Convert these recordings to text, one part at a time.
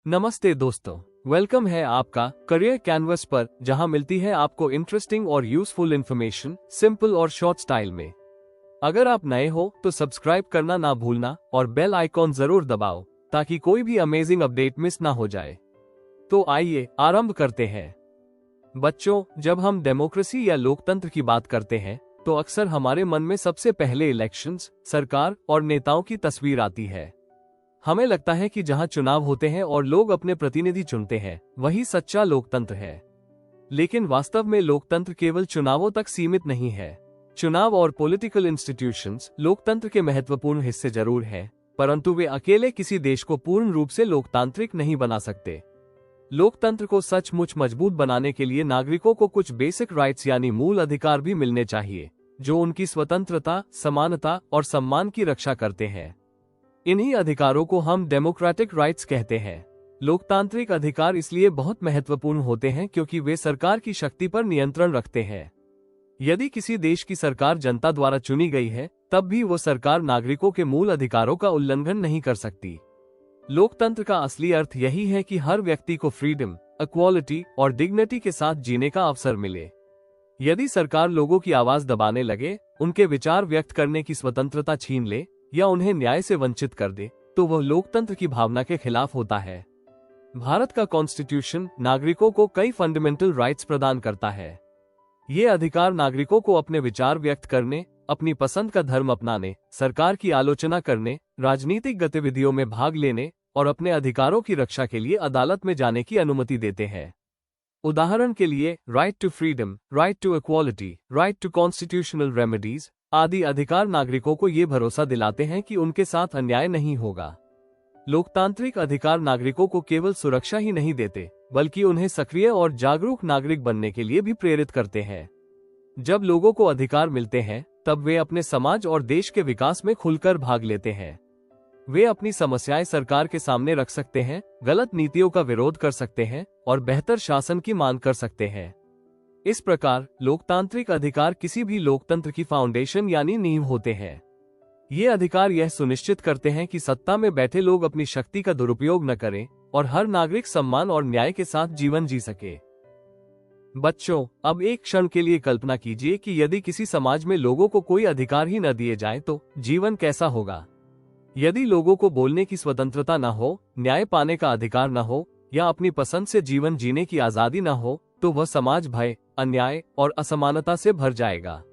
नमस्ते दोस्तों, वेलकम है आपका करियर कैनवस पर, जहां मिलती है आपको इंटरेस्टिंग और यूजफुल इन्फॉर्मेशन सिंपल और शॉर्ट स्टाइल में। अगर आप नए हो तो सब्सक्राइब करना ना भूलना और बेल आइकॉन जरूर दबाओ ताकि कोई भी अमेजिंग अपडेट मिस ना हो जाए। तो आइए आरंभ करते हैं। बच्चों, जब हम डेमोक्रेसी या लोकतंत्र की बात करते हैं तो अक्सर हमारे मन में सबसे पहले इलेक्शंस, सरकार और नेताओं की तस्वीर आती है। हमें लगता है कि जहां चुनाव होते हैं और लोग अपने प्रतिनिधि चुनते हैं, वही सच्चा लोकतंत्र है। लेकिन वास्तव में लोकतंत्र केवल चुनावों तक सीमित नहीं है। चुनाव और पॉलिटिकल इंस्टीट्यूशंस लोकतंत्र के महत्वपूर्ण हिस्से जरूर हैं, परंतु वे अकेले किसी देश को पूर्ण रूप से लोकतांत्रिक नहीं बना सकते। लोकतंत्र को सचमुच मजबूत बनाने के लिए नागरिकों को कुछ बेसिक राइट्स यानी मूल अधिकार भी मिलने चाहिए, जो उनकी स्वतंत्रता, समानता और सम्मान की रक्षा करते हैं। इन्हीं अधिकारों को हम डेमोक्रेटिक राइट्स कहते हैं। लोकतांत्रिक अधिकार इसलिए बहुत महत्वपूर्ण होते हैं क्योंकि वे सरकार की शक्ति पर नियंत्रण रखते हैं। यदि किसी देश की सरकार जनता द्वारा चुनी गई है, तब भी वो सरकार नागरिकों के मूल अधिकारों का उल्लंघन नहीं कर सकती। लोकतंत्र का असली अर्थ यही है कि हर व्यक्ति को फ्रीडम, इक्वालिटी और डिग्निटी के साथ जीने का अवसर मिले। यदि सरकार लोगों की आवाज दबाने लगे, उनके विचार व्यक्त करने की स्वतंत्रता छीन ले या उन्हें न्याय से वंचित कर दे, तो वह लोकतंत्र की भावना के खिलाफ होता है। भारत का कॉन्स्टिट्यूशन नागरिकों को कई फंडामेंटल राइट्स प्रदान करता है। ये अधिकार नागरिकों को अपने विचार व्यक्त करने, अपनी पसंद का धर्म अपनाने, सरकार की आलोचना करने, राजनीतिक गतिविधियों में भाग लेने और अपने अधिकारों की रक्षा के लिए अदालत में जाने की अनुमति देते हैं। उदाहरण के लिए right to freedom, right to equality, right to constitutional remedies आदि अधिकार नागरिकों को ये भरोसा दिलाते हैं कि उनके साथ अन्याय नहीं होगा। लोकतांत्रिक अधिकार नागरिकों को केवल सुरक्षा ही नहीं देते, बल्कि उन्हें सक्रिय और जागरूक नागरिक बनने के लिए भी प्रेरित करते हैं। जब लोगों को अधिकार मिलते हैं, तब वे अपने समाज और देश के विकास में खुलकर भाग लेते हैं। वे अपनी समस्याएं सरकार के सामने रख सकते हैं, गलत नीतियों का विरोध कर सकते हैं और बेहतर शासन की मांग कर सकते हैं। इस प्रकार लोकतांत्रिक अधिकार किसी भी लोकतंत्र की फाउंडेशन यानी नींव होते हैं। ये अधिकार यह सुनिश्चित करते हैं कि सत्ता में बैठे लोग अपनी शक्ति का दुरुपयोग न करें और हर नागरिक सम्मान और न्याय के साथ जीवन जी सके। बच्चों, अब एक क्षण के लिए कल्पना कीजिए कि यदि किसी समाज में लोगों को कोई अधिकार ही न दिए जाए तो जीवन कैसा होगा। यदि लोगों को बोलने की स्वतंत्रता न हो, न्याय पाने का अधिकार न हो या अपनी पसंद से जीवन जीने की आजादी न हो, तो वह समाज भय, अन्याय और असमानता से भर जाएगा।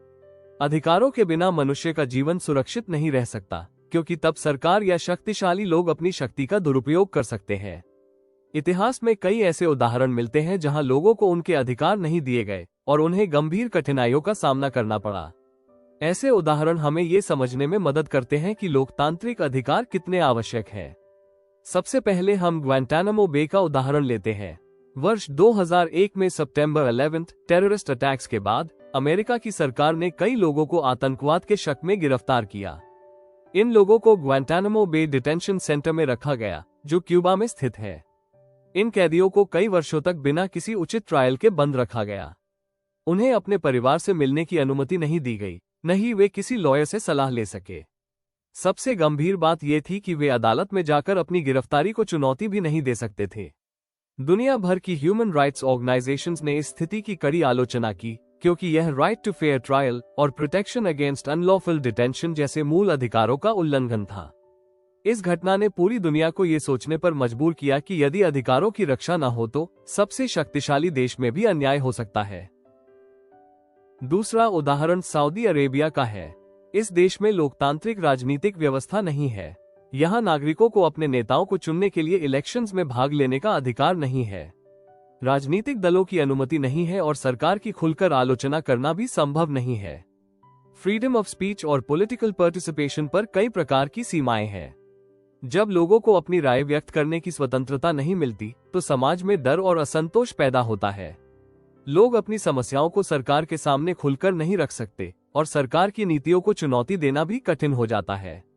अधिकारों के बिना मनुष्य का जीवन सुरक्षित नहीं रह सकता, क्योंकि तब सरकार या शक्तिशाली लोग अपनी शक्ति का दुरुपयोग कर सकते हैं। इतिहास में कई ऐसे उदाहरण मिलते हैं जहां लोगों को उनके अधिकार नहीं दिए गए और उन्हें गंभीर कठिनाइयों का सामना करना पड़ा। ऐसे उदाहरण हमें ये समझने में मदद करते हैं कि लोकतांत्रिक अधिकार कितने आवश्यक हैं। सबसे पहले हम ग्वांटानामो बे का उदाहरण लेते हैं। वर्ष 2001 में सितंबर 11 टेररिस्ट अटैक्स के बाद अमेरिका की सरकार ने कई लोगों को आतंकवाद के शक में गिरफ्तार किया। इन लोगों को ग्वांटानामो बे डिटेंशन सेंटर में रखा गया, जो क्यूबा में स्थित है। इन कैदियों को कई वर्षों तक बिना किसी उचित ट्रायल के बंद रखा गया। उन्हें अपने परिवार से मिलने की अनुमति नहीं दी गई, न ही वे किसी लॉयर से सलाह ले सके। सबसे गंभीर बात यह थी कि वे अदालत में जाकर अपनी गिरफ्तारी को चुनौती भी नहीं दे सकते थे। दुनिया भर की ह्यूमन राइट्स ऑर्गेनाइजेशंस ने इस स्थिति की कड़ी आलोचना की, क्योंकि यह राइट टू फेयर ट्रायल और प्रोटेक्शन अगेंस्ट अनलॉफुल डिटेंशन जैसे मूल अधिकारों का उल्लंघन था। इस घटना ने पूरी दुनिया को ये सोचने पर मजबूर किया कि यदि अधिकारों की रक्षा न हो तो सबसे शक्तिशाली देश में भी अन्याय हो सकता है। दूसरा उदाहरण सऊदी अरेबिया का है। इस देश में लोकतांत्रिक राजनीतिक व्यवस्था नहीं है। यहाँ नागरिकों को अपने नेताओं को चुनने के लिए इलेक्शंस में भाग लेने का अधिकार नहीं है। राजनीतिक दलों की अनुमति नहीं है और सरकार की खुलकर आलोचना करना भी संभव नहीं है। फ्रीडम ऑफ स्पीच और पॉलिटिकल पार्टिसिपेशन पर कई प्रकार की सीमाएं हैं। जब लोगों को अपनी राय व्यक्त करने की स्वतंत्रता नहीं मिलती, तो समाज में डर और असंतोष पैदा होता है। लोग अपनी समस्याओं को सरकार के सामने खुलकर नहीं रख सकते और सरकार की नीतियों को चुनौती देना भी कठिन हो जाता है।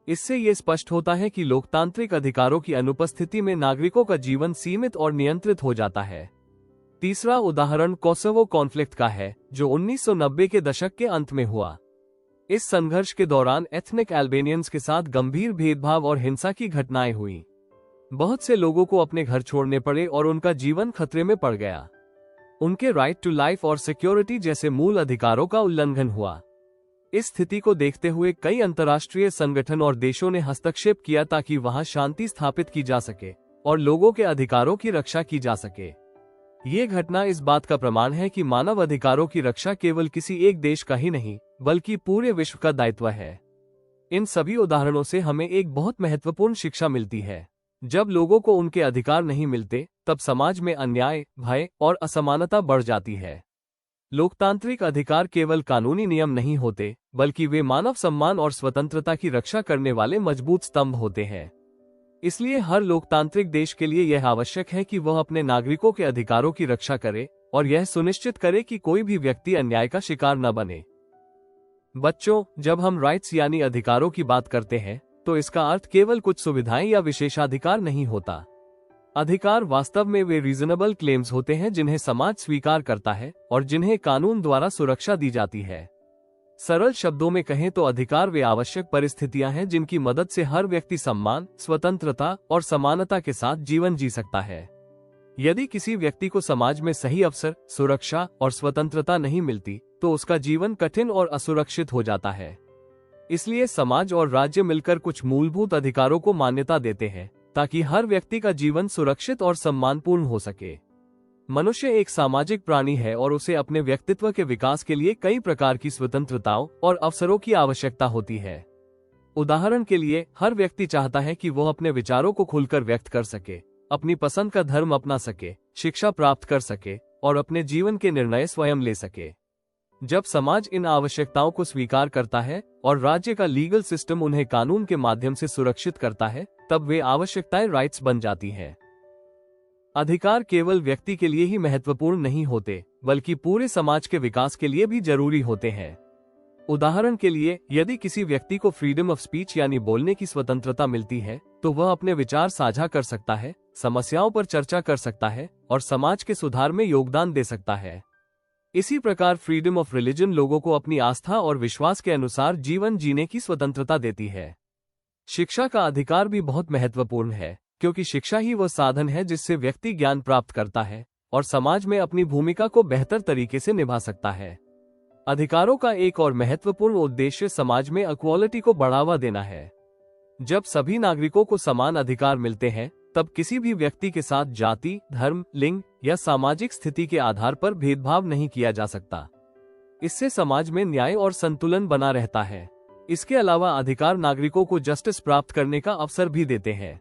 इससे ये स्पष्ट होता है कि लोकतांत्रिक अधिकारों की अनुपस्थिति में नागरिकों का जीवन सीमित और नियंत्रित हो जाता है। तीसरा उदाहरण कोसोवो कॉन्फ्लिक्ट का है, जो 1990 के दशक के अंत में हुआ। इस संघर्ष के दौरान एथनिक अल्बेनियंस के साथ गंभीर भेदभाव और हिंसा की घटनाएं हुई। बहुत से लोगों को अपने घर छोड़ने पड़े और उनका जीवन खतरे में पड़ गया। उनके राइट टू लाइफ और सिक्योरिटी जैसे मूल अधिकारों का उल्लंघन हुआ। इस स्थिति को देखते हुए कई अंतर्राष्ट्रीय संगठन और देशों ने हस्तक्षेप किया ताकि वहां शांति स्थापित की जा सके और लोगों के अधिकारों की रक्षा की जा सके। ये घटना इस बात का प्रमाण है कि मानव अधिकारों की रक्षा केवल किसी एक देश का ही नहीं बल्कि पूरे विश्व का दायित्व है। इन सभी उदाहरणों से हमें एक बहुत महत्वपूर्ण शिक्षा मिलती है। जब लोगों को उनके अधिकार नहीं मिलते, तब समाज में अन्याय, भय और असमानता बढ़ जाती है। लोकतांत्रिक अधिकार केवल कानूनी नियम नहीं होते, बल्कि वे मानव सम्मान और स्वतंत्रता की रक्षा करने वाले मजबूत स्तंभ होते हैं। इसलिए हर लोकतांत्रिक देश के लिए यह आवश्यक है कि वह अपने नागरिकों के अधिकारों की रक्षा करे और यह सुनिश्चित करे कि कोई भी व्यक्ति अन्याय का शिकार न बने। बच्चों, जब हम राइट्स यानी अधिकारों की बात करते हैं, तो इसका अर्थ केवल कुछ सुविधाएं या विशेषाधिकार नहीं होता। अधिकार वास्तव में वे रीजनेबल क्लेम्स होते हैं जिन्हें समाज स्वीकार करता है और जिन्हें कानून द्वारा सुरक्षा दी जाती है। सरल शब्दों में कहें तो अधिकार वे आवश्यक परिस्थितियां हैं जिनकी मदद से हर व्यक्ति सम्मान, स्वतंत्रता और समानता के साथ जीवन जी सकता है। यदि किसी व्यक्ति को समाज में सही अवसर, सुरक्षा और स्वतंत्रता नहीं मिलती, तो उसका जीवन कठिन और असुरक्षित हो जाता है। इसलिए समाज और राज्य मिलकर कुछ मूलभूत अधिकारों को मान्यता देते हैं ताकि हर व्यक्ति का जीवन सुरक्षित और सम्मानपूर्ण हो सके। मनुष्य एक सामाजिक प्राणी है और उसे अपने व्यक्तित्व के विकास के लिए कई प्रकार की स्वतंत्रताओं और अवसरों की आवश्यकता होती है। उदाहरण के लिए, हर व्यक्ति चाहता है कि वह अपने विचारों को खुलकर व्यक्त कर सके, अपनी पसंद का धर्म अपना सके, शिक्षा प्राप्त कर सके और अपने जीवन के निर्णय स्वयं ले सके। जब समाज इन आवश्यकताओं को स्वीकार करता है और राज्य का लीगल सिस्टम उन्हें कानून के माध्यम से सुरक्षित करता है, तब वे आवश्यकताएं राइट्स बन जाती हैं। अधिकार केवल व्यक्ति के लिए ही महत्वपूर्ण नहीं होते, बल्कि पूरे समाज के विकास के लिए भी जरूरी होते हैं। उदाहरण के लिए, यदि किसी व्यक्ति को फ्रीडम ऑफ स्पीच यानी बोलने की स्वतंत्रता मिलती है, तो वह अपने विचार साझा कर सकता है, समस्याओं पर चर्चा कर सकता है और समाज के सुधार में योगदान दे सकता है। इसी प्रकार फ्रीडम ऑफ रिलीजन लोगों को अपनी आस्था और विश्वास के अनुसार जीवन जीने की स्वतंत्रता देती है। शिक्षा का अधिकार भी बहुत महत्वपूर्ण है, क्योंकि शिक्षा ही वह साधन है जिससे व्यक्ति ज्ञान प्राप्त करता है और समाज में अपनी भूमिका को बेहतर तरीके से निभा सकता है। अधिकारों का एक और महत्वपूर्ण उद्देश्य समाज में इक्वालिटी को बढ़ावा देना है। जब सभी नागरिकों को समान अधिकार मिलते हैं, तब किसी भी व्यक्ति के साथ जाति, धर्म, लिंग या सामाजिक स्थिति के आधार पर भेदभाव नहीं किया जा सकता। इससे समाज में न्याय और संतुलन बना रहता है। इसके अलावा अधिकार नागरिकों को जस्टिस प्राप्त करने का अवसर भी देते हैं।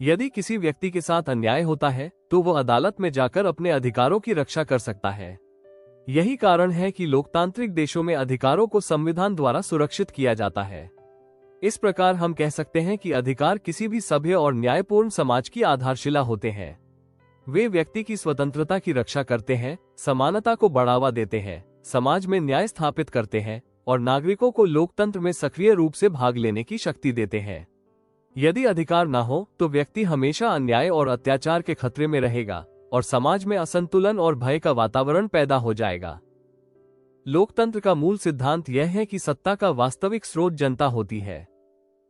यदि किसी व्यक्ति के साथ अन्याय होता है, तो वह अदालत में जाकर अपने अधिकारों की रक्षा कर सकता है। यही कारण है कि लोकतांत्रिक देशों में अधिकारों को संविधान द्वारा सुरक्षित किया जाता है। इस प्रकार हम कह सकते हैं कि अधिकार किसी भी सभ्य और न्यायपूर्ण समाज की आधारशिला होते हैं। वे व्यक्ति की स्वतंत्रता की रक्षा करते हैं, समानता को बढ़ावा देते हैं, समाज में न्याय स्थापित करते हैं और नागरिकों को लोकतंत्र में सक्रिय रूप से भाग लेने की शक्ति देते हैं। यदि अधिकार न हो, तो व्यक्ति हमेशा अन्याय और अत्याचार के खतरे में रहेगा और समाज में असंतुलन और भय का वातावरण पैदा हो जाएगा। लोकतंत्र का मूल सिद्धांत यह है कि सत्ता का वास्तविक स्रोत जनता होती है।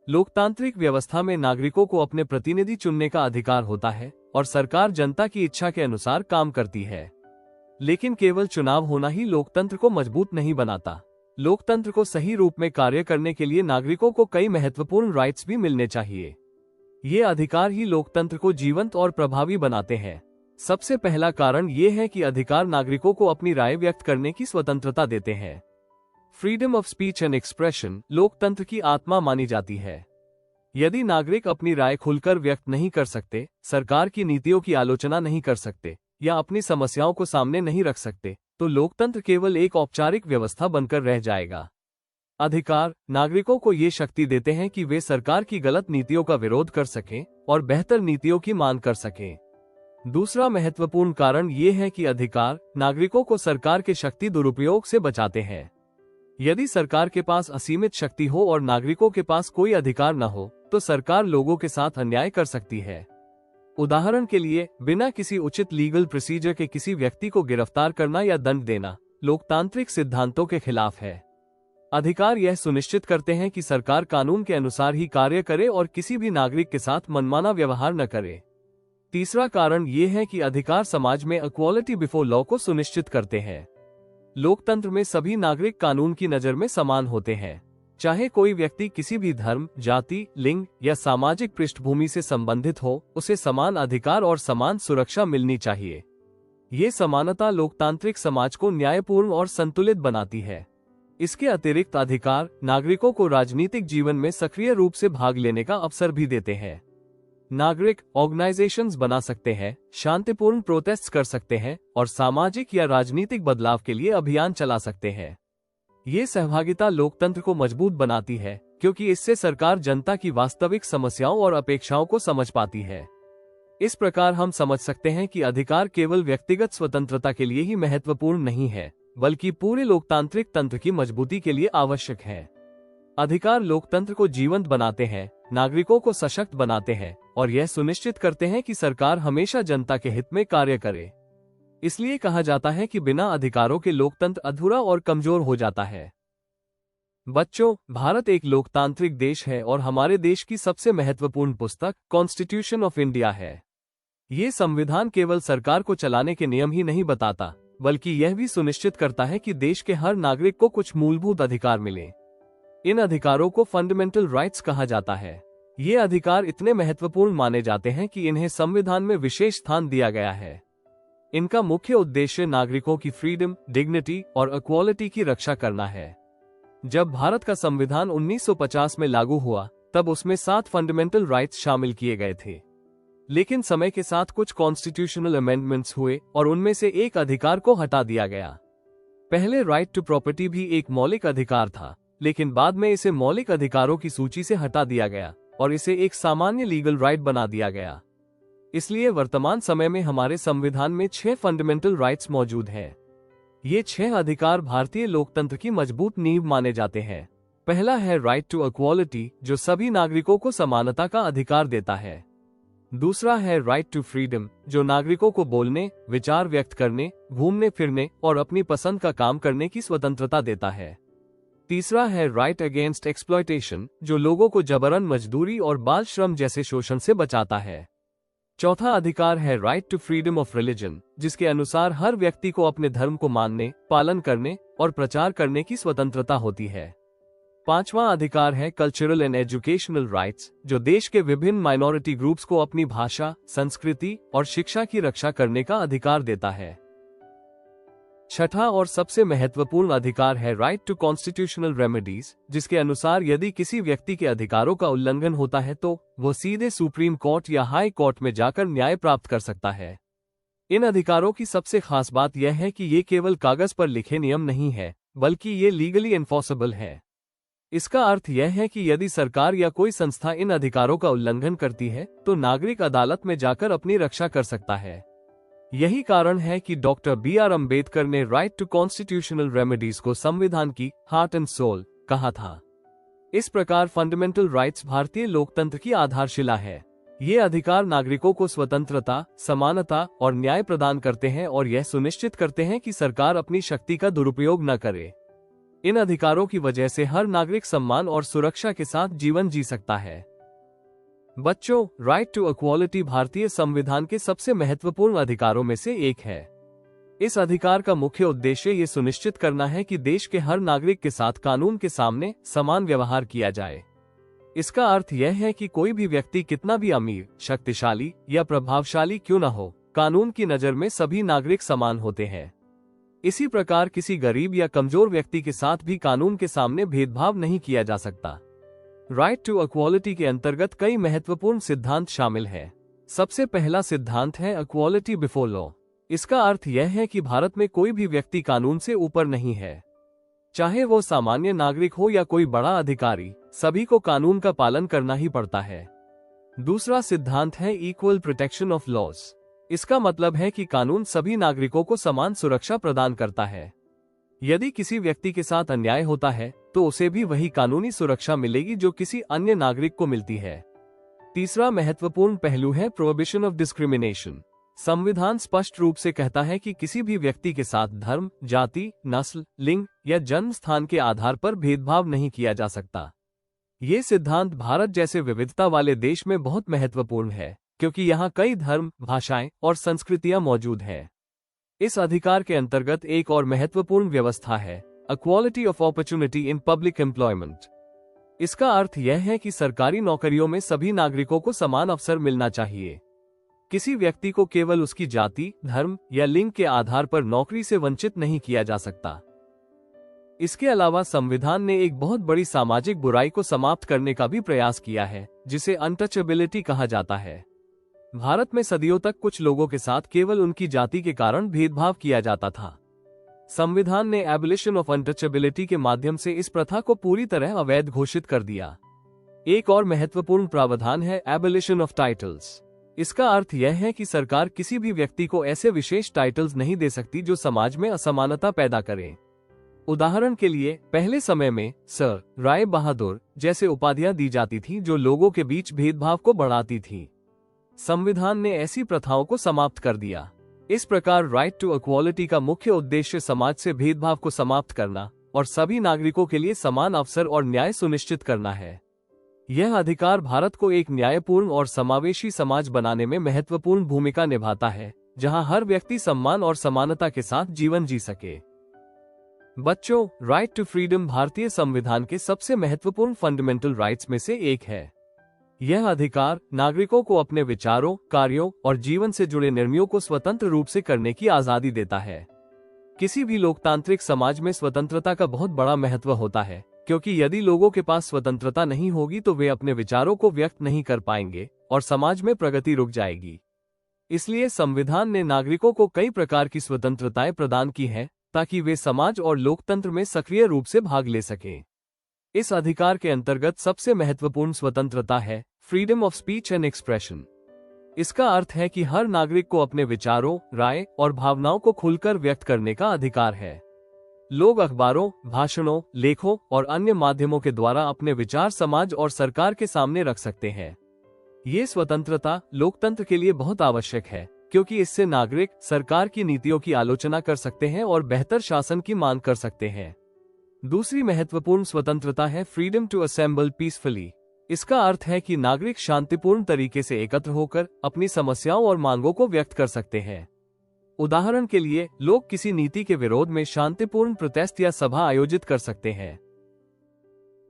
लोकतांत्रिक व्यवस्था में नागरिकों को अपने प्रतिनिधि चुनने का अधिकार होता है और सरकार जनता की इच्छा के अनुसार काम करती है। लेकिन केवल चुनाव होना ही लोकतंत्र को मजबूत नहीं बनाता। लोकतंत्र को सही रूप में कार्य करने के लिए नागरिकों को कई महत्वपूर्ण राइट्स भी मिलने चाहिए। ये अधिकार ही लोकतंत्र को जीवंत और प्रभावी बनाते हैं। सबसे पहला कारण ये है कि अधिकार नागरिकों को अपनी राय व्यक्त करने की स्वतंत्रता देते हैं। Freedom of speech and expression लोकतंत्र की आत्मा मानी जाती है। यदि नागरिक अपनी राय खुलकर व्यक्त नहीं कर सकते, सरकार की नीतियों की आलोचना नहीं कर सकते या अपनी समस्याओं को सामने नहीं रख सकते, तो लोकतंत्र केवल एक औपचारिक व्यवस्था बनकर रह जाएगा। अधिकार नागरिकों को ये शक्ति देते हैं कि वे सरकार की गलत नीतियों का विरोध कर सकें और बेहतर नीतियों की मांग कर सकें। दूसरा महत्वपूर्ण कारण ये है कि अधिकार नागरिकों को सरकार के शक्ति दुरुपयोग से बचाते हैं। यदि सरकार के पास असीमित शक्ति हो और नागरिकों के पास कोई अधिकार न हो, तो सरकार लोगों के साथ अन्याय कर सकती है। उदाहरण के लिए, बिना किसी उचित लीगल प्रोसीजर के किसी व्यक्ति को गिरफ्तार करना या दंड देना लोकतांत्रिक सिद्धांतों के खिलाफ है। अधिकार यह सुनिश्चित करते हैं कि सरकार कानून के अनुसार ही कार्य करे और किसी भी नागरिक के साथ मनमाना व्यवहार न करे। तीसरा कारण ये है कि अधिकार समाज में इक्वालिटी बिफोर लॉ को सुनिश्चित करते हैं। लोकतंत्र में सभी नागरिक कानून की नजर में समान होते हैं। चाहे कोई व्यक्ति किसी भी धर्म, जाति, लिंग या सामाजिक पृष्ठभूमि से संबंधित हो, उसे समान अधिकार और समान सुरक्षा मिलनी चाहिए। ये समानता लोकतांत्रिक समाज को न्यायपूर्ण और संतुलित बनाती है। इसके अतिरिक्त अधिकार नागरिकों को राजनीतिक जीवन में सक्रिय रूप से भाग लेने का अवसर भी देते हैं। नागरिक ऑर्गेनाइजेशंस बना सकते हैं, शांतिपूर्ण प्रोटेस्ट कर सकते हैं और सामाजिक या राजनीतिक बदलाव के लिए अभियान चला सकते हैं। ये सहभागिता लोकतंत्र को मजबूत बनाती है, क्योंकि इससे सरकार जनता की वास्तविक समस्याओं और अपेक्षाओं को समझ पाती है। इस प्रकार हम समझ सकते हैं कि अधिकार केवल व्यक्तिगत स्वतंत्रता के लिए ही महत्वपूर्ण नहीं है, बल्कि पूरे लोकतांत्रिक तंत्र की मजबूती के लिए आवश्यक है। अधिकार लोकतंत्र को जीवंत बनाते हैं, नागरिकों को सशक्त बनाते हैं और यह सुनिश्चित करते हैं कि सरकार हमेशा जनता के हित में कार्य करे। इसलिए कहा जाता है कि बिना अधिकारों के लोकतंत्र अधूरा और कमजोर हो जाता है। बच्चों, भारत एक लोकतांत्रिक देश है और हमारे देश की सबसे महत्वपूर्ण पुस्तक कॉन्स्टिट्यूशन ऑफ इंडिया है। ये संविधान केवल सरकार को चलाने के नियम ही नहीं बताता, बल्कि यह भी सुनिश्चित करता है कि देश के हर नागरिक को कुछ मूलभूत अधिकार मिले। इन अधिकारों को फंडामेंटल राइट्स कहा जाता है। ये अधिकार इतने महत्वपूर्ण माने जाते हैं कि इन्हें संविधान में विशेष स्थान दिया गया है। इनका मुख्य उद्देश्य नागरिकों की फ्रीडम, डिग्निटी और इक्वालिटी की रक्षा करना है। जब भारत का संविधान 1950 में लागू हुआ, तब उसमें 7 फंडामेंटल राइट्स शामिल किए गए थे। लेकिन समय के साथ कुछ कॉन्स्टिट्यूशनल अमेंडमेंट्स हुए और उनमें से एक अधिकार को हटा दिया गया। पहले राइट टू प्रॉपर्टी भी एक मौलिक अधिकार था, लेकिन बाद में इसे मौलिक अधिकारों की सूची से हटा दिया गया और इसे एक सामान्य लीगल राइट बना दिया गया। इसलिए वर्तमान समय में हमारे संविधान में 6 फंडामेंटल राइट्स मौजूद हैं। ये 6 अधिकार भारतीय लोकतंत्र की मजबूत नींव माने जाते हैं। पहला है राइट टू इक्वालिटी, जो सभी नागरिकों को समानता का अधिकार देता है। दूसरा है राइट टू फ्रीडम, जो नागरिकों को बोलने, विचार व्यक्त करने, घूमने फिरने और अपनी पसंद का काम करने की स्वतंत्रता देता है। तीसरा है राइट अगेंस्ट एक्सप्लॉयटेशन, जो लोगों को जबरन मजदूरी और बाल श्रम जैसे शोषण से बचाता है। चौथा अधिकार है right to freedom of religion, जिसके अनुसार हर व्यक्ति को अपने धर्म को मानने, पालन करने और प्रचार करने की स्वतंत्रता होती है। पांचवा अधिकार है कल्चरल एंड एजुकेशनल राइट्स, जो देश के विभिन्न माइनॉरिटी ग्रुप्स को अपनी भाषा, संस्कृति और शिक्षा की रक्षा करने का अधिकार देता है। छठा और सबसे महत्वपूर्ण अधिकार है राइट टू कॉन्स्टिट्यूशनल रेमेडीज, जिसके अनुसार यदि किसी व्यक्ति के अधिकारों का उल्लंघन होता है तो वो सीधे सुप्रीम कोर्ट या हाई कोर्ट में जाकर न्याय प्राप्त कर सकता है। इन अधिकारों की सबसे खास बात यह है कि ये केवल कागज पर लिखे नियम नहीं है, बल्कि ये लीगली एनफोर्सेबल है। इसका अर्थ यह है कि यदि सरकार या कोई संस्था इन अधिकारों का उल्लंघन करती है तो नागरिक अदालत में जाकर अपनी रक्षा कर सकता है। यही कारण है कि डॉक्टर B.R. अम्बेडकर ने राइट टू कॉन्स्टिट्यूशनल रेमेडीज को संविधान की हार्ट एंड सोल कहा था। इस प्रकार फंडामेंटल राइट्स भारतीय लोकतंत्र की आधारशिला है। ये अधिकार नागरिकों को स्वतंत्रता, समानता और न्याय प्रदान करते हैं और यह सुनिश्चित करते हैं कि सरकार अपनी शक्ति का दुरुपयोग न करे। इन अधिकारों की वजह से हर नागरिक सम्मान और सुरक्षा के साथ जीवन जी सकता है। बच्चों, राइट टू इक्वालिटी भारतीय संविधान के सबसे महत्वपूर्ण अधिकारों में से एक है। इस अधिकार का मुख्य उद्देश्य ये सुनिश्चित करना है कि देश के हर नागरिक के साथ कानून के सामने समान व्यवहार किया जाए। इसका अर्थ यह है कि कोई भी व्यक्ति कितना भी अमीर, शक्तिशाली या प्रभावशाली क्यों न हो, कानून की नजर में सभी नागरिक समान होते हैं। इसी प्रकार किसी गरीब या कमजोर व्यक्ति के साथ भी कानून के सामने भेदभाव नहीं किया जा सकता। राइट टू इक्वालिटी के अंतर्गत कई महत्वपूर्ण सिद्धांत शामिल हैं। सबसे पहला सिद्धांत है इक्वालिटी बिफोर लॉ। इसका अर्थ यह है कि भारत में कोई भी व्यक्ति कानून से ऊपर नहीं है। चाहे वो सामान्य नागरिक हो या कोई बड़ा अधिकारी, सभी को कानून का पालन करना ही पड़ता है। दूसरा सिद्धांत है इक्वल प्रोटेक्शन ऑफ लॉज। इसका मतलब है कि कानून सभी नागरिकों को समान सुरक्षा प्रदान करता है। यदि किसी व्यक्ति के साथ अन्याय होता है तो उसे भी वही कानूनी सुरक्षा मिलेगी जो किसी अन्य नागरिक को मिलती है। तीसरा महत्वपूर्ण पहलू है प्रोहिबिशन ऑफ डिस्क्रिमिनेशन। संविधान स्पष्ट रूप से कहता है कि किसी भी व्यक्ति के साथ धर्म, जाति, नस्ल, लिंग या जन्म स्थान के आधार पर भेदभाव नहीं किया जा सकता। ये सिद्धांत भारत जैसे विविधता वाले देश में बहुत महत्वपूर्ण है, क्योंकि यहाँ कई धर्म, भाषाएं और संस्कृतियां मौजूद हैं। इस अधिकार के अंतर्गत एक और महत्वपूर्ण व्यवस्था है equality of opportunity in public employment. इसका अर्थ यह है कि सरकारी नौकरियों में सभी नागरिकों को समान अवसर मिलना चाहिए। किसी व्यक्ति को केवल उसकी जाति, धर्म या लिंग के आधार पर नौकरी से वंचित नहीं किया जा सकता। इसके अलावा संविधान ने एक बहुत बड़ी सामाजिक बुराई को समाप्त करने का भी प्रयास किया है, जिसे अनटचेबिलिटी कहा जाता है। भारत में सदियों तक कुछ लोगों के साथ केवल उनकी जाति के कारण भेदभाव किया जाता था। संविधान ने एबोलिशन ऑफ अनटचेबिलिटी के माध्यम से इस प्रथा को पूरी तरह अवैध घोषित कर दिया। एक और महत्वपूर्ण प्रावधान है एबोलिशन ऑफ टाइटल्स। इसका अर्थ यह है कि सरकार किसी भी व्यक्ति को ऐसे विशेष टाइटल्स नहीं दे सकती जो समाज में असमानता पैदा करें। उदाहरण के लिए, पहले समय में सर, राय बहादुर जैसे उपाधियां दी जाती थी जो लोगों के बीच भेदभाव को बढ़ाती थी। संविधान ने ऐसी प्रथाओं को समाप्त कर दिया। इस प्रकार राइट टू इक्वालिटी का मुख्य उद्देश्य समाज से भेदभाव को समाप्त करना और सभी नागरिकों के लिए समान अवसर और न्याय सुनिश्चित करना है। यह अधिकार भारत को एक न्यायपूर्ण और समावेशी समाज बनाने में महत्वपूर्ण भूमिका निभाता है, जहां हर व्यक्ति सम्मान और समानता के साथ जीवन जी सके। बच्चों, राइट टू फ्रीडम भारतीय संविधान के सबसे महत्वपूर्ण फंडामेंटल राइट्स में से एक है। यह अधिकार नागरिकों को अपने विचारों, कार्यों और जीवन से जुड़े निर्णयों को स्वतंत्र रूप से करने की आजादी देता है। किसी भी लोकतांत्रिक समाज में स्वतंत्रता का बहुत बड़ा महत्व होता है, क्योंकि यदि लोगों के पास स्वतंत्रता नहीं होगी तो वे अपने विचारों को व्यक्त नहीं कर पाएंगे और समाज में प्रगति रुक जाएगी। इसलिए संविधान ने नागरिकों को कई प्रकार की स्वतंत्रताएं प्रदान की हैं, ताकि वे समाज और लोकतंत्र में सक्रिय रूप से भाग ले सकें। इस अधिकार के अंतर्गत सबसे महत्वपूर्ण स्वतंत्रता है freedom of speech and expression. इसका अर्थ है कि हर नागरिक को अपने विचारों, राय और भावनाओं को खुलकर व्यक्त करने का अधिकार है। लोग अखबारों, भाषणों, लेखों और अन्य माध्यमों के द्वारा अपने विचार समाज और सरकार के सामने रख सकते हैं। ये स्वतंत्रता लोकतंत्र के लिए बहुत आवश्यक है, क्योंकि इससे नागरिक सरकार की नीतियों की आलोचना कर सकते हैं और बेहतर शासन की मांग कर सकते हैं। दूसरी महत्वपूर्ण स्वतंत्रता है फ्रीडम टू असेंबल पीसफुली। इसका अर्थ है कि नागरिक शांतिपूर्ण तरीके से एकत्र होकर अपनी समस्याओं और मांगों को व्यक्त कर सकते हैं। उदाहरण के लिए, लोग किसी नीति के विरोध में शांतिपूर्ण प्रोटेस्ट या सभा आयोजित कर सकते हैं।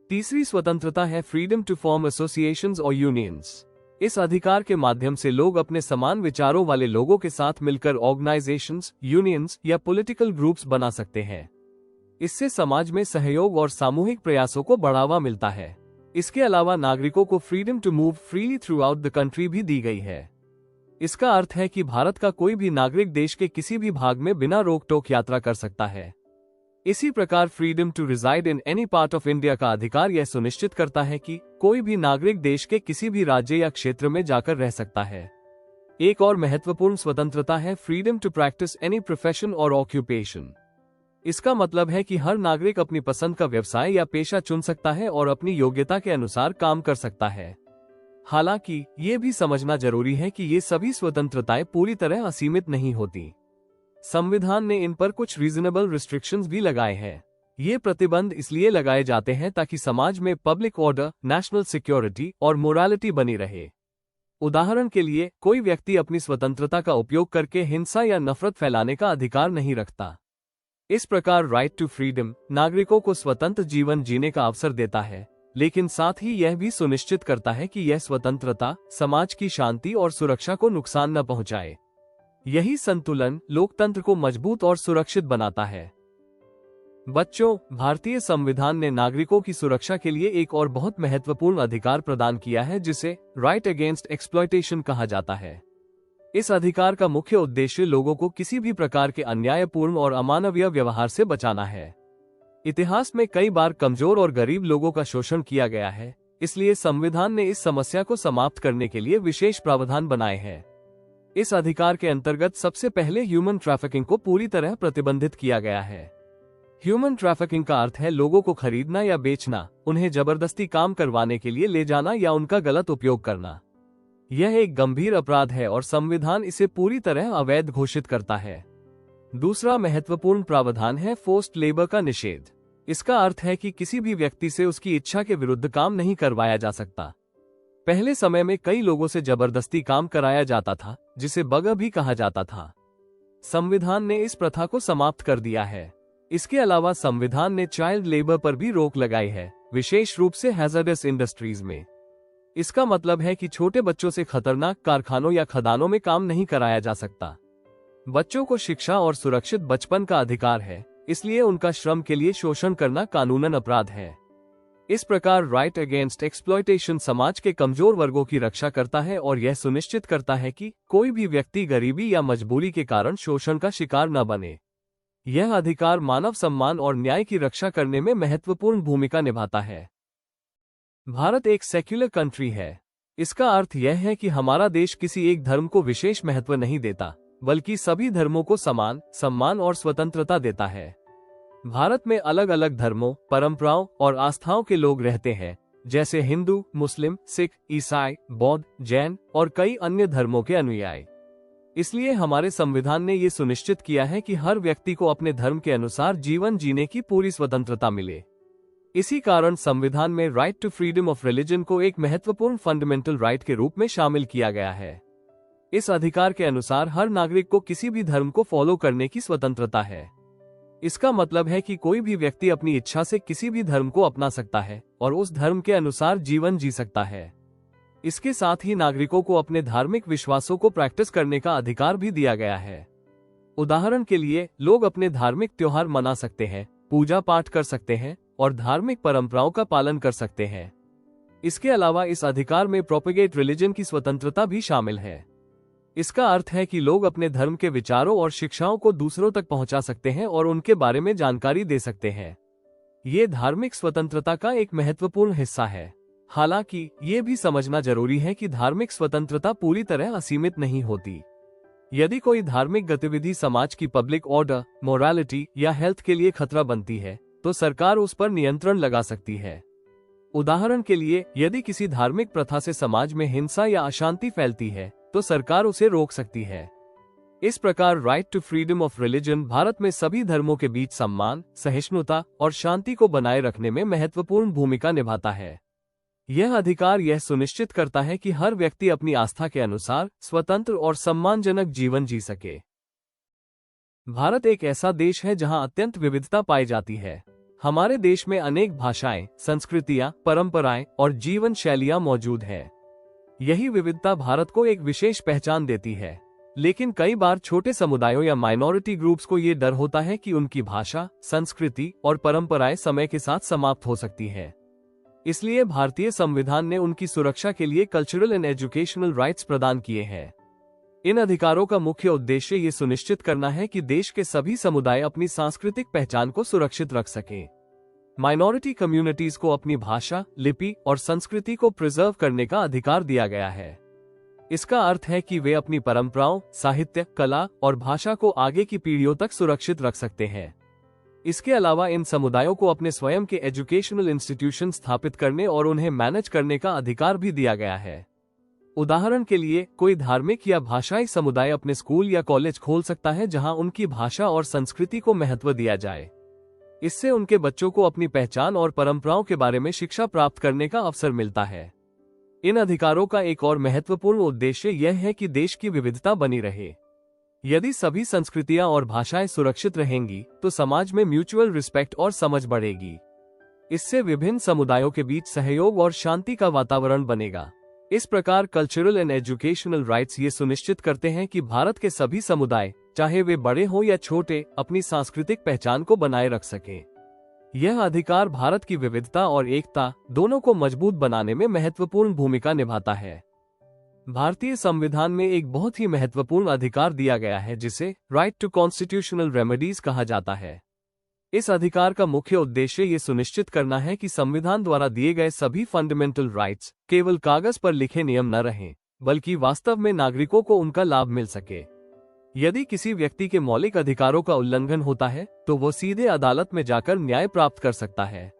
तीसरी स्वतंत्रता है फ्रीडम टू फॉर्म एसोसिएशंस और यूनियंस। इस अधिकार के माध्यम से लोग अपने समान विचारों वाले लोगों के साथ मिलकर ऑर्गेनाइजेशंस, यूनियंस या पॉलिटिकल ग्रुप्स बना सकते हैं। इससे समाज में सहयोग और सामूहिक प्रयासों को बढ़ावा मिलता है। इसके अलावा नागरिकों को freedom to move freely throughout the country भी दी गई है। इसका अर्थ है कि भारत का कोई भी नागरिक देश के किसी भी भाग में बिना रोक टोक यात्रा कर सकता है। इसी प्रकार freedom to reside in any part of India का अधिकार यह सुनिश्चित करता है कि कोई भी नागरिक देश के किसी भी राज्य या क्षेत्र में जाकर रह सकता है। एक और महत्वपूर्ण स्वतंत्रता है freedom to practise any profession और ऑक्यूपेशन। इसका मतलब है कि हर नागरिक अपनी पसंद का व्यवसाय या पेशा चुन सकता है और अपनी योग्यता के अनुसार काम कर सकता है। हालांकि ये भी समझना जरूरी है कि ये सभी स्वतंत्रताएं पूरी तरह असीमित नहीं होती। संविधान ने इन पर कुछ रीजनेबल रिस्ट्रिक्शंस भी लगाए हैं। ये प्रतिबंध इसलिए लगाए जाते हैं ताकि समाज में पब्लिक ऑर्डर, नेशनल सिक्योरिटी और मोरालिटी बनी रहे। उदाहरण के लिए, कोई व्यक्ति अपनी स्वतंत्रता का उपयोग करके हिंसा या नफरत फैलाने का अधिकार नहीं रखता। इस प्रकार राइट टू फ्रीडम नागरिकों को स्वतंत्र जीवन जीने का अवसर देता है, लेकिन साथ ही यह भी सुनिश्चित करता है कि यह स्वतंत्रता समाज की शांति और सुरक्षा को नुकसान न पहुंचाए। यही संतुलन लोकतंत्र को मजबूत और सुरक्षित बनाता है। बच्चों, भारतीय संविधान ने नागरिकों की सुरक्षा के लिए एक और बहुत महत्वपूर्ण अधिकार प्रदान किया है, जिसे राइट अगेंस्ट एक्सप्लॉयटेशन कहा जाता है। इस अधिकार का मुख्य उद्देश्य लोगों को किसी भी प्रकार के अन्यायपूर्ण और अमानवीय व्यवहार से बचाना है। इतिहास में कई बार कमजोर और गरीब लोगों का शोषण किया गया है, इसलिए संविधान ने इस समस्या को समाप्त करने के लिए विशेष प्रावधान बनाए हैं। इस अधिकार के अंतर्गत सबसे पहले ह्यूमन ट्रैफिकिंग को पूरी तरह प्रतिबंधित किया गया है। ह्यूमन ट्रैफिकिंग का अर्थ है लोगों को खरीदना या बेचना, उन्हें जबरदस्ती काम करवाने के लिए ले जाना या उनका गलत उपयोग करना। यह एक गंभीर अपराध है और संविधान इसे पूरी तरह अवैध घोषित करता है। दूसरा महत्वपूर्ण प्रावधान है फोर्स्ड लेबर का निषेध। इसका अर्थ है कि किसी भी व्यक्ति से उसकी इच्छा के विरुद्ध काम नहीं करवाया जा सकता। पहले समय में कई लोगों से जबरदस्ती काम कराया जाता था, जिसे बग़ भी कहा जाता था। संविधान ने इस प्रथा को समाप्त कर दिया है। इसके अलावा संविधान ने चाइल्ड लेबर पर भी रोक लगाई है, विशेष रूप से हैजर्डस इंडस्ट्रीज में। इसका मतलब है कि छोटे बच्चों से खतरनाक कारखानों या खदानों में काम नहीं कराया जा सकता। बच्चों को शिक्षा और सुरक्षित बचपन का अधिकार है, इसलिए उनका श्रम के लिए शोषण करना कानूनन अपराध है। इस प्रकार राइट अगेंस्ट एक्सप्लॉयटेशन समाज के कमजोर वर्गों की रक्षा करता है और यह सुनिश्चित करता है कि कोई भी व्यक्ति गरीबी या मजबूरी के कारण शोषण का शिकार न बने। यह अधिकार मानव सम्मान और न्याय की रक्षा करने में महत्वपूर्ण भूमिका निभाता है। भारत एक सेक्युलर कंट्री है। इसका अर्थ यह है कि हमारा देश किसी एक धर्म को विशेष महत्व नहीं देता, बल्कि सभी धर्मों को समान सम्मान और स्वतंत्रता देता है। भारत में अलग अलग धर्मों, परंपराओं और आस्थाओं के लोग रहते हैं, जैसे हिंदू, मुस्लिम, सिख, ईसाई, बौद्ध, जैन और कई अन्य धर्मों के अनुयायी। इसलिए हमारे संविधान ने ये सुनिश्चित किया है कि हर व्यक्ति को अपने धर्म के अनुसार जीवन जीने की पूरी स्वतंत्रता मिले। इसी कारण संविधान में right to freedom of religion को एक महत्वपूर्ण फंडामेंटल राइट के रूप में शामिल किया गया है। इस अधिकार के अनुसार हर नागरिक को किसी भी धर्म को फॉलो करने की स्वतंत्रता है। इसका मतलब है कि कोई भी व्यक्ति अपनी इच्छा से किसी भी धर्म को अपना सकता है और उस धर्म के अनुसार जीवन जी सकता है। इसके साथ ही नागरिकों को अपने धार्मिक विश्वासों को प्रैक्टिस करने का अधिकार भी दिया गया है। उदाहरण के लिए, लोग अपने धार्मिक त्योहार मना सकते हैं, पूजा पाठ कर सकते हैं और धार्मिक परंपराओं का पालन कर सकते हैं। इसके अलावा इस अधिकार में प्रोपेगेट रिलीजन की स्वतंत्रता भी शामिल है। इसका अर्थ है कि लोग अपने धर्म के विचारों और शिक्षाओं को दूसरों तक पहुंचा सकते हैं और उनके बारे में जानकारी दे सकते हैं। ये धार्मिक स्वतंत्रता का एक महत्वपूर्ण हिस्सा है। हालांकि ये भी समझना जरूरी है कि धार्मिक स्वतंत्रता पूरी तरह असीमित नहीं होती। यदि कोई धार्मिक गतिविधि समाज की पब्लिक ऑर्डर, मोरालिटी या हेल्थ के लिए खतरा बनती है, तो सरकार उस पर नियंत्रण लगा सकती है। उदाहरण के लिए, यदि किसी धार्मिक प्रथा से समाज में हिंसा या अशांति फैलती है, तो सरकार उसे रोक सकती है। इस प्रकार right to freedom of religion Bharat में सभी धर्मों के बीच सम्मान, सहिष्णुता और शांति को बनाए रखने में महत्वपूर्ण भूमिका निभाता है। यह अधिकार यह सुनिश्चित करता है कि हर व्यक्ति अपनी आस्था के अनुसार स्वतंत्र और सम्मानजनक जीवन जी सके। भारत एक ऐसा देश है जहां अत्यंत विविधता पाई जाती है। हमारे देश में अनेक भाषाएं, संस्कृतियां, परंपराएं और जीवन शैलियां मौजूद हैं। यही विविधता भारत को एक विशेष पहचान देती है। लेकिन कई बार छोटे समुदायों या माइनॉरिटी ग्रुप्स को ये डर होता है कि उनकी भाषा, संस्कृति और परंपराएं समय के साथ समाप्त हो सकती हैं। इसलिए भारतीय संविधान ने उनकी सुरक्षा के लिए कल्चरल एंड एजुकेशनल राइट्स प्रदान किए हैं। इन अधिकारों का मुख्य उद्देश्य ये सुनिश्चित करना है कि देश के सभी समुदाय अपनी सांस्कृतिक पहचान को सुरक्षित रख सकें। माइनॉरिटी कम्युनिटीज को अपनी भाषा, लिपि और संस्कृति को प्रिजर्व करने का अधिकार दिया गया है। इसका अर्थ है कि वे अपनी परंपराओं, साहित्य, कला और भाषा को आगे की पीढ़ियों तक सुरक्षित रख सकते हैं। इसके अलावा इन समुदायों को अपने स्वयं के एजुकेशनल इंस्टीट्यूशन स्थापित करने और उन्हें मैनेज करने का अधिकार भी दिया गया है। उदाहरण के लिए, कोई धार्मिक या भाषाई समुदाय अपने स्कूल या कॉलेज खोल सकता है जहां उनकी भाषा और संस्कृति को महत्व दिया जाए। इससे उनके बच्चों को अपनी पहचान और परंपराओं के बारे में शिक्षा प्राप्त करने का अवसर मिलता है। इन अधिकारों का एक और महत्वपूर्ण उद्देश्य यह है कि देश की विविधता बनी रहे। यदि सभी संस्कृतियां और भाषाएं सुरक्षित रहेंगी, तो समाज में म्यूचुअल रिस्पेक्ट और समझ बढ़ेगी। इससे विभिन्न समुदायों के बीच सहयोग और शांति का वातावरण बनेगा। इस प्रकार कल्चरल एंड एजुकेशनल राइट्स ये सुनिश्चित करते हैं कि भारत के सभी समुदाय, चाहे वे बड़े हो या छोटे, अपनी सांस्कृतिक पहचान को बनाए रख सकें। यह अधिकार भारत की विविधता और एकता दोनों को मजबूत बनाने में महत्वपूर्ण भूमिका निभाता है। भारतीय संविधान में एक बहुत ही महत्वपूर्ण अधिकार दिया गया है जिसे राइट टू कॉन्स्टिट्यूशनल रेमेडीज कहा जाता है। इस अधिकार का मुख्य उद्देश्य ये सुनिश्चित करना है कि संविधान द्वारा दिए गए सभी फंडामेंटल राइट्स केवल कागज पर लिखे नियम न रहें, बल्कि वास्तव में नागरिकों को उनका लाभ मिल सके। यदि किसी व्यक्ति के मौलिक अधिकारों का उल्लंघन होता है, तो वो सीधे अदालत में जाकर न्याय प्राप्त कर सकता है।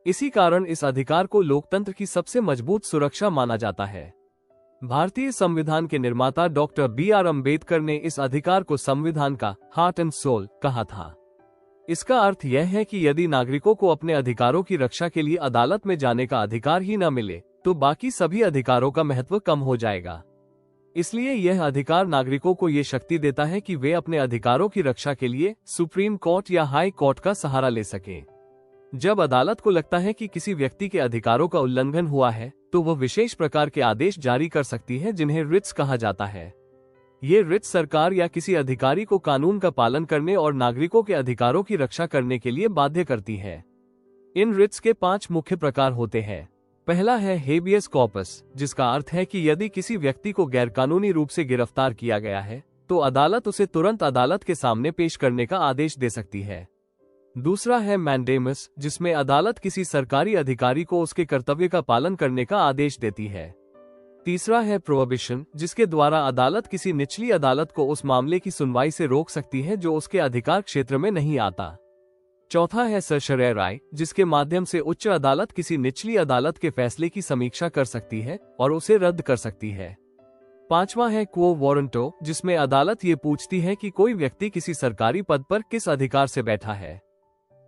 इसी कारण इस अधिकार को लोकतंत्र की सबसे मजबूत सुरक्षा माना जाता है। भारतीय संविधान के निर्माता डॉक्टर B.R. अम्बेडकर ने इस अधिकार को संविधान का हार्ट एंड सोल कहा था। इसका अर्थ यह है कि यदि नागरिकों को अपने अधिकारों की रक्षा के लिए अदालत में जाने का अधिकार ही न मिले तो बाकी सभी अधिकारों का महत्व कम हो जाएगा। इसलिए यह अधिकार नागरिकों को ये शक्ति देता है कि वे अपने अधिकारों की रक्षा के लिए सुप्रीम कोर्ट या हाई कोर्ट का सहारा ले सकें। जब अदालत को लगता है कि किसी व्यक्ति के अधिकारों का उल्लंघन हुआ है तो वह विशेष प्रकार के आदेश जारी कर सकती है जिन्हें रिट्स कहा जाता है। ये रिट्स सरकार या किसी अधिकारी को कानून का पालन करने और नागरिकों के अधिकारों की रक्षा करने के लिए बाध्य करती है। इन रिट्स के 5 मुख्य प्रकार होते हैं। पहला है हेबियस कॉर्पस, जिसका अर्थ है कि यदि किसी व्यक्ति को गैरकानूनी रूप से गिरफ्तार किया गया है तो अदालत उसे तुरंत अदालत के सामने पेश करने का आदेश दे सकती है। दूसरा है मैंडेमस, जिसमें अदालत किसी सरकारी अधिकारी को उसके कर्तव्य का पालन करने का आदेश देती है। तीसरा है प्रोहिबिशन, जिसके द्वारा अदालत किसी निचली अदालत को उस मामले की सुनवाई से रोक सकती है जो उसके अधिकार क्षेत्र में नहीं आता। चौथा है सर्शरे राय, जिसके माध्यम से उच्च अदालत किसी निचली अदालत के फैसले की समीक्षा कर सकती है और उसे रद्द कर सकती है। पांचवा है क्वो वारंटो, जिसमें अदालत ये पूछती है कि कोई व्यक्ति किसी सरकारी पद पर किस अधिकार से बैठा है।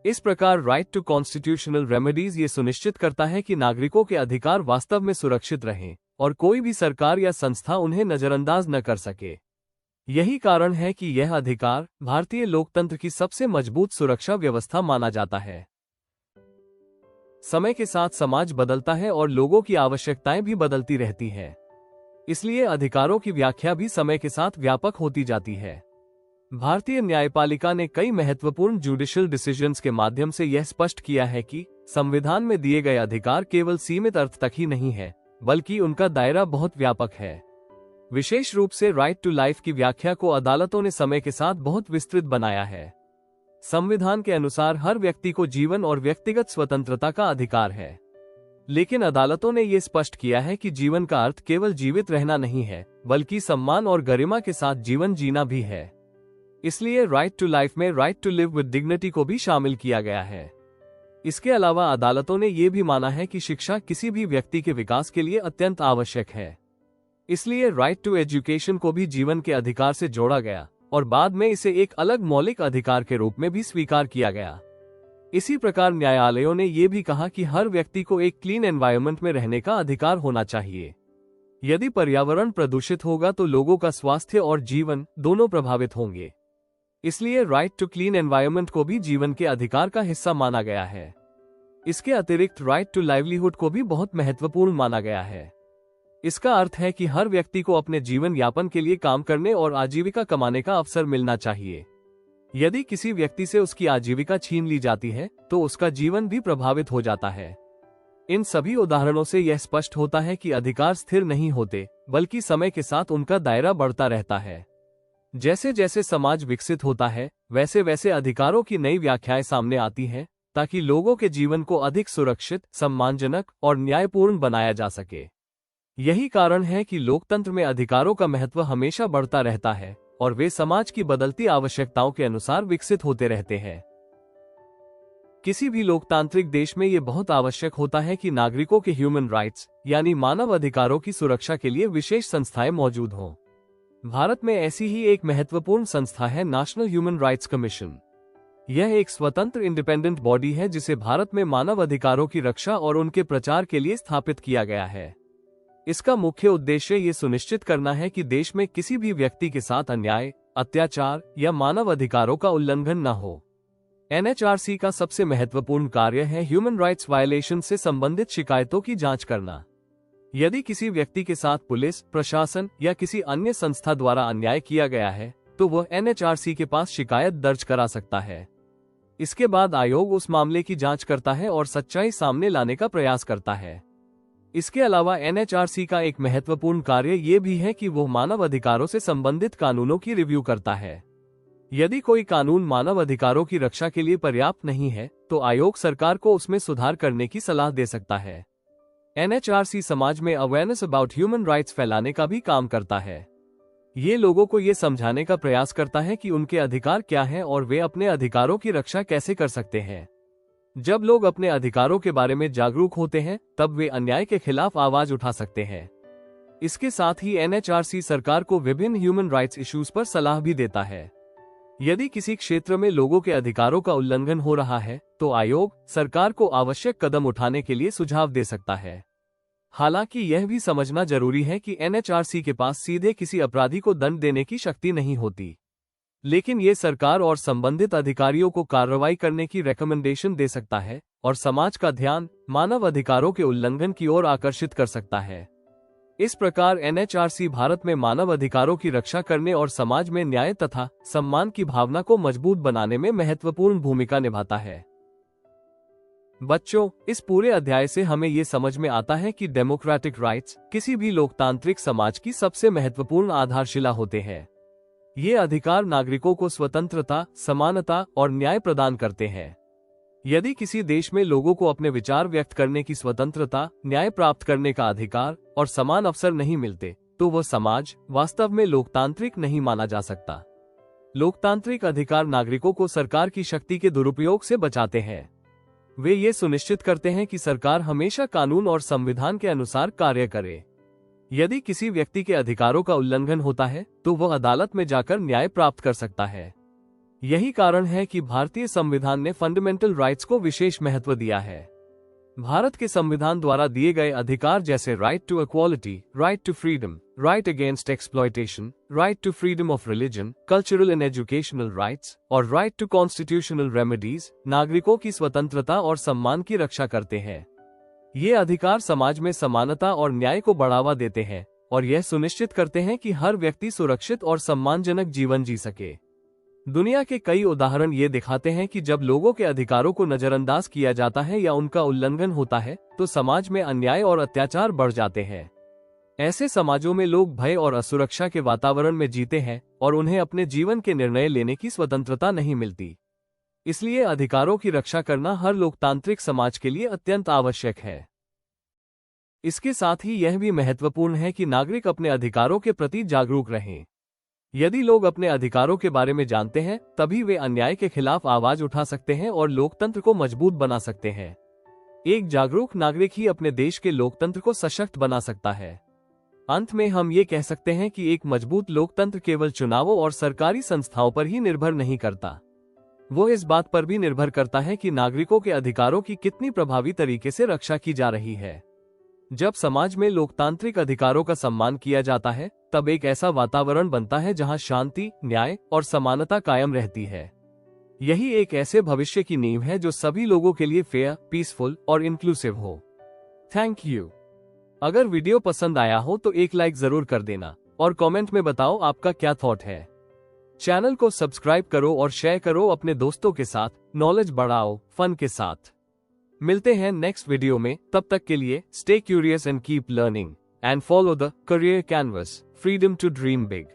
इस प्रकार राइट टू कॉन्स्टिट्यूशनल रेमेडीज ये सुनिश्चित करता है कि नागरिकों के अधिकार वास्तव में सुरक्षित रहें और कोई भी सरकार या संस्था उन्हें नजरअंदाज न कर सके। यही कारण है कि यह अधिकार भारतीय लोकतंत्र की सबसे मजबूत सुरक्षा व्यवस्था माना जाता है। समय के साथ समाज बदलता है और लोगों की आवश्यकताएं भी बदलती रहती हैं। इसलिए अधिकारों की व्याख्या भी समय के साथ व्यापक होती जाती है। भारतीय न्यायपालिका ने कई महत्वपूर्ण जुडिशियल डिसीजंस के माध्यम से यह स्पष्ट किया है कि संविधान में दिए गए अधिकार केवल सीमित अर्थ तक ही नहीं है, बल्कि उनका दायरा बहुत व्यापक है। विशेष रूप से राइट टू लाइफ की व्याख्या को अदालतों ने समय के साथ बहुत विस्तृत बनाया है। संविधान के अनुसार हर व्यक्ति को जीवन और व्यक्तिगत स्वतंत्रता का अधिकार है, लेकिन अदालतों ने यह स्पष्ट किया है कि जीवन का अर्थ केवल जीवित रहना नहीं है, बल्कि सम्मान और गरिमा के साथ जीवन जीना भी है। इसलिए राइट टू लाइफ में right to live with dignity को भी शामिल किया गया है। इसके अलावा अदालतों ने यह भी माना है कि शिक्षा किसी भी व्यक्ति के विकास के लिए अत्यंत आवश्यक है। इसलिए राइट टू एजुकेशन को भी जीवन के अधिकार से जोड़ा गया और बाद में इसे एक अलग मौलिक अधिकार के रूप में भी स्वीकार किया गया। इसी प्रकार न्यायालयों ने यह भी कहा कि हर व्यक्ति को एक क्लीन एनवायरनमेंट में रहने का अधिकार होना चाहिए। यदि पर्यावरण प्रदूषित होगा तो लोगों का स्वास्थ्य और जीवन दोनों प्रभावित होंगे। इसलिए राइट टू क्लीन एनवायरनमेंट को भी जीवन के अधिकार का हिस्सा माना गया है। इसके अतिरिक्त राइट टू लाइवलीहुड को भी बहुत महत्वपूर्ण माना गया है। इसका अर्थ है कि हर व्यक्ति को अपने जीवन यापन के लिए काम करने और आजीविका कमाने का अवसर मिलना चाहिए। यदि किसी व्यक्ति से उसकी आजीविका छीन ली जाती है तो उसका जीवन भी प्रभावित हो जाता है। इन सभी उदाहरणों से यह स्पष्ट होता है कि अधिकार स्थिर नहीं होते, बल्कि समय के साथ उनका दायरा बढ़ता रहता है। जैसे जैसे समाज विकसित होता है, वैसे वैसे अधिकारों की नई व्याख्याएं सामने आती हैं, ताकि लोगों के जीवन को अधिक सुरक्षित, सम्मानजनक और न्यायपूर्ण बनाया जा सके। यही कारण है कि लोकतंत्र में अधिकारों का महत्व हमेशा बढ़ता रहता है और वे समाज की बदलती आवश्यकताओं के अनुसार विकसित होते रहते हैं। किसी भी लोकतांत्रिक देश में ये बहुत आवश्यक होता है कि नागरिकों के ह्यूमन राइट्स यानी मानव अधिकारों की सुरक्षा के लिए विशेष संस्थाएं मौजूद हों। भारत में ऐसी ही एक महत्वपूर्ण संस्था है नेशनल ह्यूमन राइट्स कमीशन। यह एक स्वतंत्र इंडिपेंडेंट बॉडी है जिसे भारत में मानव अधिकारों की रक्षा और उनके प्रचार के लिए स्थापित किया गया है। इसका मुख्य उद्देश्य ये सुनिश्चित करना है कि देश में किसी भी व्यक्ति के साथ अन्याय, अत्याचार या मानव अधिकारों का उल्लंघन न हो। एनएचआरसी का सबसे महत्वपूर्ण कार्य है ह्यूमन राइट्स वायलेशन से संबंधित शिकायतों की जांच करना। यदि किसी व्यक्ति के साथ पुलिस, प्रशासन या किसी अन्य संस्था द्वारा अन्याय किया गया है तो वह एनएचआरसी के पास शिकायत दर्ज करा सकता है। इसके बाद आयोग उस मामले की जांच करता है और सच्चाई सामने लाने का प्रयास करता है। इसके अलावा एनएचआरसी का एक महत्वपूर्ण कार्य ये भी है कि वो मानव अधिकारों से संबंधित कानूनों की रिव्यू करता है। यदि कोई कानून मानव अधिकारों की रक्षा के लिए पर्याप्त नहीं है तो आयोग सरकार को उसमें सुधार करने की सलाह दे सकता है। एनएचआरसी समाज में अवेयरनेस अबाउट ह्यूमन राइट्स फैलाने का भी काम करता है। ये लोगों को ये समझाने का प्रयास करता है कि उनके अधिकार क्या हैं और वे अपने अधिकारों की रक्षा कैसे कर सकते हैं। जब लोग अपने अधिकारों के बारे में जागरूक होते हैं तब वे अन्याय के खिलाफ आवाज उठा सकते हैं। इसके साथ ही एनएचआरसी सरकार को विभिन्न ह्यूमन राइट्स इश्यूज पर सलाह भी देता है। यदि किसी क्षेत्र में लोगों के अधिकारों का उल्लंघन हो रहा है तो आयोग सरकार को आवश्यक कदम उठाने के लिए सुझाव दे सकता है। हालांकि यह भी समझना जरूरी है कि एनएचआरसी के पास सीधे किसी अपराधी को दंड देने की शक्ति नहीं होती, लेकिन ये सरकार और संबंधित अधिकारियों को कार्रवाई करने की रिकमेंडेशन दे सकता है और समाज का ध्यान मानव अधिकारों के उल्लंघन की ओर आकर्षित कर सकता है। इस प्रकार एनएचआरसी भारत में मानव अधिकारों की रक्षा करने और समाज में न्याय तथा सम्मान की भावना को मजबूत बनाने में महत्वपूर्ण भूमिका निभाता है। बच्चों, इस पूरे अध्याय से हमें ये समझ में आता है कि डेमोक्रेटिक राइट्स किसी भी लोकतांत्रिक समाज की सबसे महत्वपूर्ण आधारशिला होते हैं। ये अधिकार नागरिकों को स्वतंत्रता, समानता और न्याय प्रदान करते हैं। यदि किसी देश में लोगों को अपने विचार व्यक्त करने की स्वतंत्रता, न्याय प्राप्त करने का अधिकार और समान अवसर नहीं मिलते, तो वह समाज वास्तव में लोकतांत्रिक नहीं माना जा सकता। लोकतांत्रिक अधिकार नागरिकों को सरकार की शक्ति के दुरुपयोग से बचाते हैं। वे ये सुनिश्चित करते हैं कि सरकार हमेशा कानून और संविधान के अनुसार कार्य करे। यदि किसी व्यक्ति के अधिकारों का उल्लंघन होता है तो वह अदालत में जाकर न्याय प्राप्त कर सकता है। यही कारण है कि भारतीय संविधान ने फंडामेंटल राइट्स को विशेष महत्व दिया है। भारत के संविधान द्वारा दिए गए अधिकार जैसे right to equality, right to freedom, right against exploitation, right to freedom of religion, cultural and educational rights और राइट टू कॉन्स्टिट्यूशनल रेमेडीज नागरिकों की स्वतंत्रता और सम्मान की रक्षा करते हैं। ये अधिकार समाज में समानता और न्याय को बढ़ावा देते हैं और यह सुनिश्चित करते हैं कि हर व्यक्ति सुरक्षित और सम्मानजनक जीवन जी सके। दुनिया के कई उदाहरण ये दिखाते हैं कि जब लोगों के अधिकारों को नजरअंदाज किया जाता है या उनका उल्लंघन होता है तो समाज में अन्याय और अत्याचार बढ़ जाते हैं। ऐसे समाजों में लोग भय और असुरक्षा के वातावरण में जीते हैं और उन्हें अपने जीवन के निर्णय लेने की स्वतंत्रता नहीं मिलती। इसलिए अधिकारों की रक्षा करना हर लोकतांत्रिक समाज के लिए अत्यंत आवश्यक है। इसके साथ ही यह भी महत्वपूर्ण है कि नागरिक अपने अधिकारों के प्रति जागरूक रहें। यदि लोग अपने अधिकारों के बारे में जानते हैं तभी वे अन्याय के खिलाफ आवाज उठा सकते हैं और लोकतंत्र को मजबूत बना सकते हैं। एक जागरूक नागरिक ही अपने देश के लोकतंत्र को सशक्त बना सकता है। अंत में हम ये कह सकते हैं कि एक मजबूत लोकतंत्र केवल चुनावों और सरकारी संस्थाओं पर ही निर्भर नहीं करता, वो इस बात पर भी निर्भर करता है कि नागरिकों के अधिकारों की कितनी प्रभावी तरीके से रक्षा की जा रही है। जब समाज में लोकतांत्रिक अधिकारों का सम्मान किया जाता है तब एक ऐसा वातावरण बनता है जहां शांति, न्याय और समानता कायम रहती है। यही एक ऐसे भविष्य की नींव है जो सभी लोगों के लिए फेयर, पीसफुल और इंक्लूसिव हो। Thank you. अगर वीडियो पसंद आया हो तो एक लाइक जरूर कर देना और कमेंट में बताओ आपका क्या थॉट है। चैनल को सब्सक्राइब करो और शेयर करो अपने दोस्तों के साथ। नॉलेज बढ़ाओ फन के साथ। मिलते हैं नेक्स्ट वीडियो में, तब तक के लिए stay curious and keep learning and follow the career canvas, freedom to dream big.